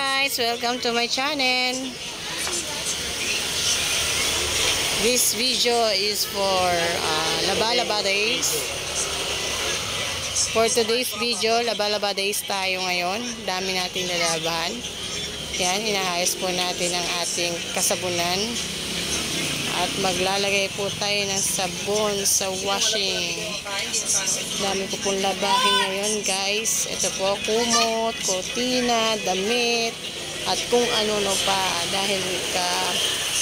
guys, welcome to my channel. This video is for Laba-Laba Days. For today's video, Laba-Laba Days tayo ngayon. Dami nating lalaban. Yan, inaayos po natin ang ating kasabunan. At maglalagay po tayo ng sabon sa washing. Dami ko pong labahin ngayon guys. Ito po, kumot, kortina, damit, at kung ano pa. Dahil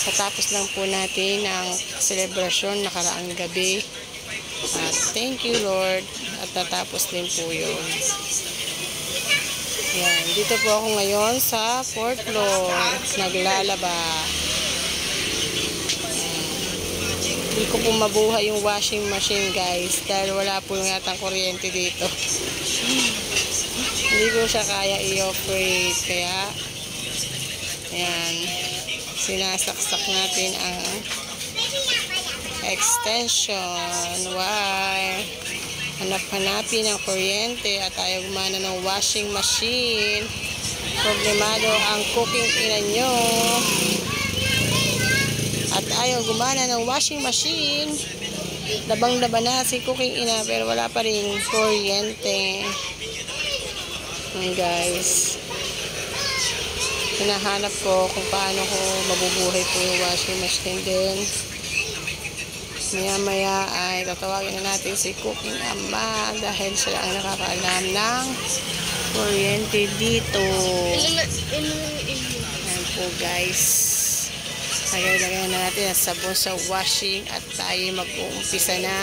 katapos lang po natin ang selebrasyon nakaraang gabi. At thank you Lord. At natapos din po yun. Yan, dito po ako ngayon sa 4th floor. Naglalaba. Hindi ko po mabuhay yung washing machine guys dahil wala po yatang kuryente dito. Hindi ko siya kaya i-operate kaya ayan, sinasaksak natin ang extension wire. Hanapin ang kuryente at ayaw gumana ng washing machine. Problemado ang cooking ina nyo at ayaw gumana ng washing machine. Labang-laban na si cooking ina pero wala pa rin kuryente. Guys, hinahanap ko kung paano ko mabubuhay po yung washing machine din. Maya-maya ay tatawagin na natin si cooking ama dahil sila ang nakakaalam ng kuryente dito. Ayan po guys. Lagay na natin ang sabon sa washing at tayo mag-uumpisa na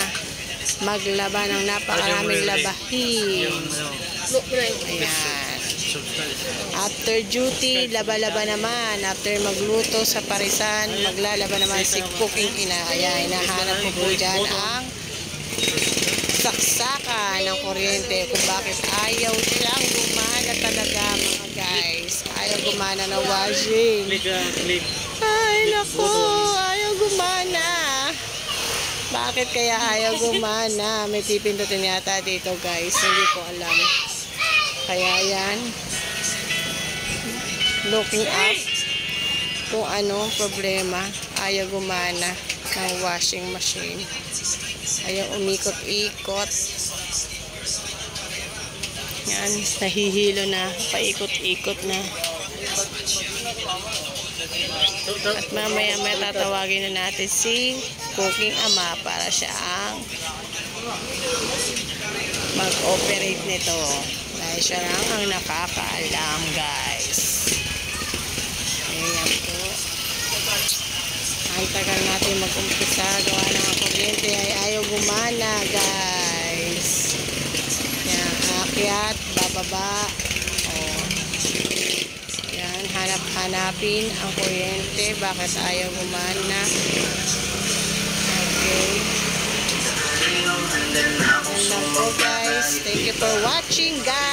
maglaba ng napakaraming labahin. Ayan. After duty, laba-laba naman. After magluto sa parisan, maglalaba naman si cooking ina. Ayan, hinahanap ko po dyan ang saksakan ng kuryente kung bakit ayaw siyang gumana talaga mga guys. Ayaw gumana na washing. Ay naku, ayaw gumana. Bakit kaya ayaw gumana? May pipindutin yata dito guys. Hindi ko alam. Kaya yan, looking up kung ano problema. Ayaw gumana ng washing machine. Ayaw umikot-ikot. Yan, nahihilo na, paikot-ikot na. At mamaya tatawagin na natin si cooking ama para siya ang mag-operate nito. Dahil siya lang ang nakakaalam guys. Ayan po. Ang tagal natin mag-umpisa. Gawa ng kuryente ay ayaw gumana guys. Yan, akyat, bababa. Yan, hanapin ang kuryente. Bakit ayaw gumana? Okay. Yan lang po guys. Thank you for watching guys.